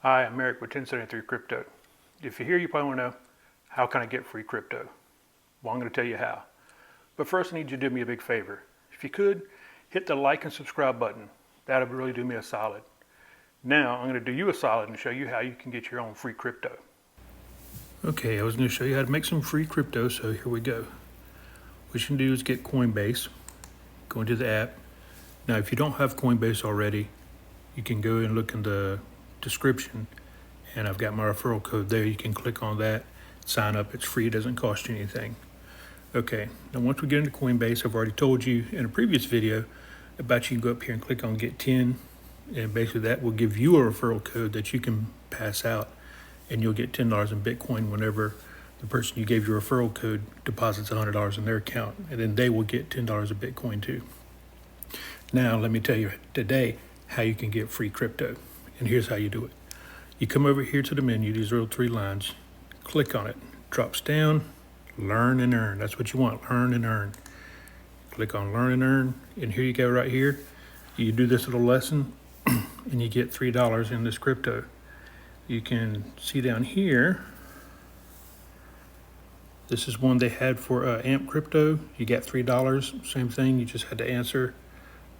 Hi, I'm Eric with 1073 Crypto. If you're here, you probably want to know, how can I get free crypto? Well, I'm going to tell you how. But first, I need you to do me a big favor. If you could, hit the like and subscribe button. That would really do me a solid. Now, I'm going to do you a solid and show you how you can get your own free crypto. Okay, I was going to show you how to make some free crypto, so here we go. What you can do is get Coinbase, go into the app. Now, if you don't have Coinbase already, you can go and look in the description, and I've got my referral code there. You can click on that, sign up. It's free, it doesn't cost you anything. Okay, now once we get into Coinbase, I've already told you in a previous video about you can go up here and click on Get 10, and basically that will give you a referral code that you can pass out, and you'll get $10 in Bitcoin whenever the person you gave your referral code deposits $100 in their account, and then they will get $10 of Bitcoin too. Now, let me tell you today how you can get free crypto. And here's how you do it. You come over here to the menu, these little three lines, click on it, drops down, learn and earn. That's what you want, learn and earn. Click on learn and earn, and here you go right here. You do this little lesson, and you get $3 in this crypto. You can see down here, this is one they had for AMP crypto. You got $3, same thing, you just had to answer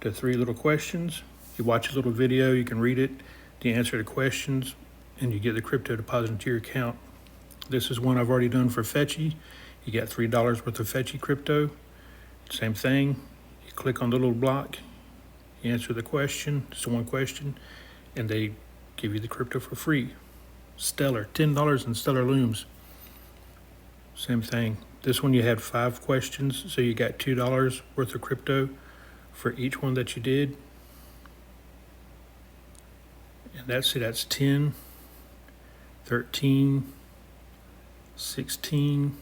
the three little questions. You watch a little video, you can read it, you answer the questions, and you get the crypto deposited into your account. This is one I've already done for Fetchy. You got $3 worth of Fetchy crypto. Same thing, you click on the little block, you answer the question, just one question, and they give you the crypto for free. Stellar, $10 in Stellar Looms. Same thing. This one you had 5 questions, so you got $2 worth of crypto for each one that you did. And that's 10, 13, 16.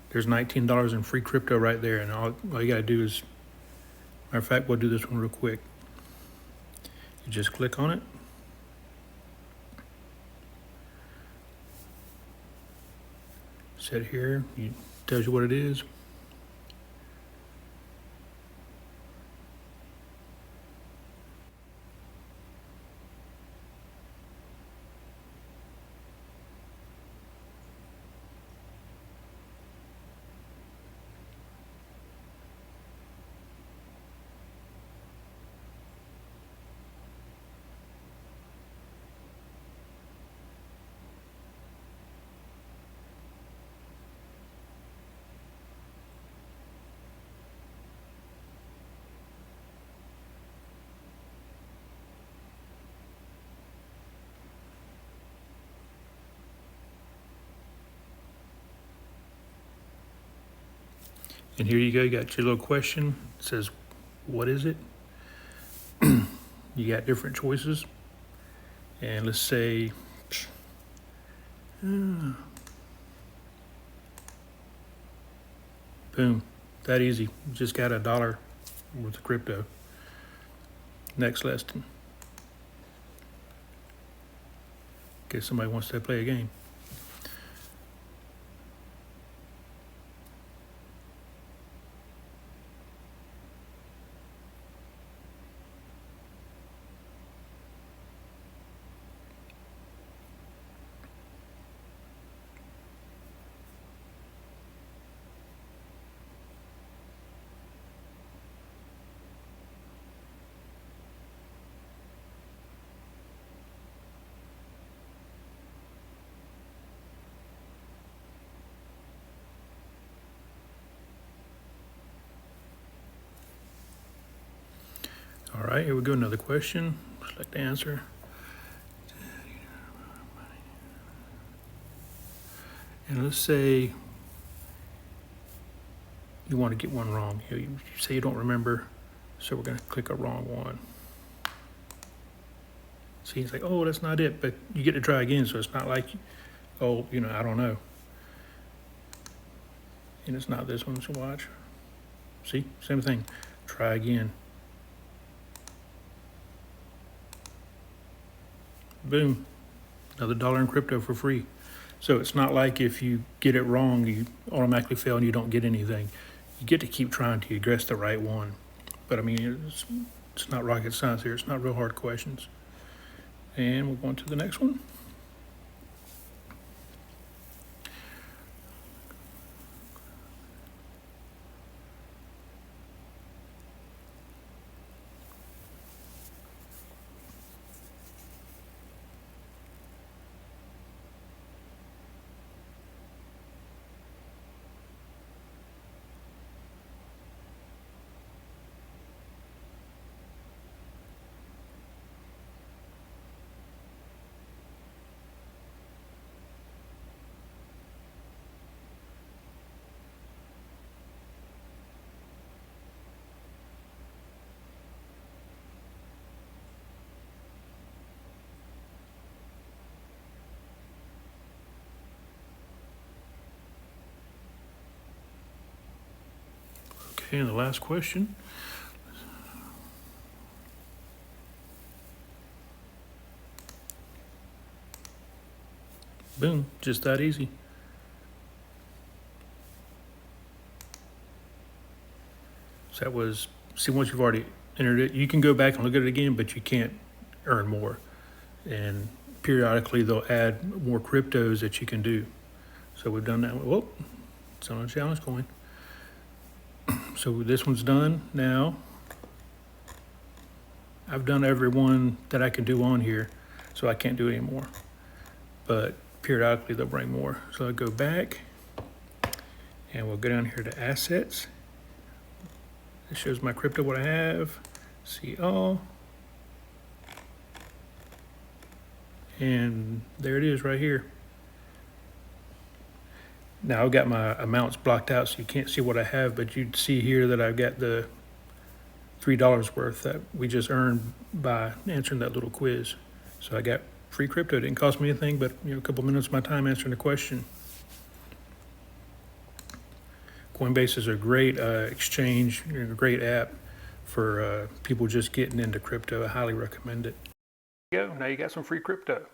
There's $19 in free crypto right there, and all you gotta do is, matter of fact, we'll do this one real quick. You just click on it. Set here, it tells you what it is. And here you go, you got your little question. It says, what is it? You got different choices. And let's say, boom, that easy. Just got $1 worth of crypto. Next lesson. In case somebody wants to play a game. All right, here we go, another question. Select the answer. And let's say you want to get one wrong. You say you don't remember, so we're going to click a wrong one. See, it's like, oh, that's not it, but you get to try again, so it's not like, oh, I don't know. And it's not this one, so watch. See, same thing. Try again. Boom, another $1 in crypto for free. So it's not like if you get it wrong, you automatically fail and you don't get anything. You get to keep trying till you guess the right one. But I mean, it's not rocket science here. It's not real hard questions. And we'll go on to the next one. Okay, and the last question. Boom, just that easy. So that was, see, once you've already entered it, you can go back and look at it again, but you can't earn more. And periodically they'll add more cryptos that you can do. So we've done that. Whoa, it's on a challenge coin. So this one's done now. I've done every one that I can do on here, so I can't do it anymore. But periodically they'll bring more. So I'll go back and we'll go down here to assets. It shows my crypto, what I have. See all. And there it is right here. Now I've got my amounts blocked out so you can't see what I have, but you'd see here that I've got the $3 worth that we just earned by answering that little quiz. So I got free crypto. It didn't cost me anything but a couple minutes of my time answering the question. Coinbase is a great exchange, a great app for people just getting into crypto. I highly recommend it. There you go. Now you got some free crypto.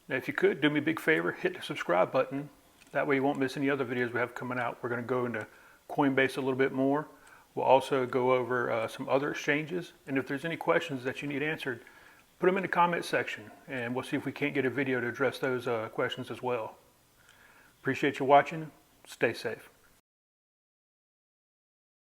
Now if you could, do me a big favor, hit the subscribe button. That way you won't miss any other videos we have coming out. We're going to go into Coinbase a little bit more. We'll also go over some other exchanges. And if there's any questions that you need answered, put them in the comment section and we'll see if we can't get a video to address those questions as well. Appreciate you watching. Stay safe.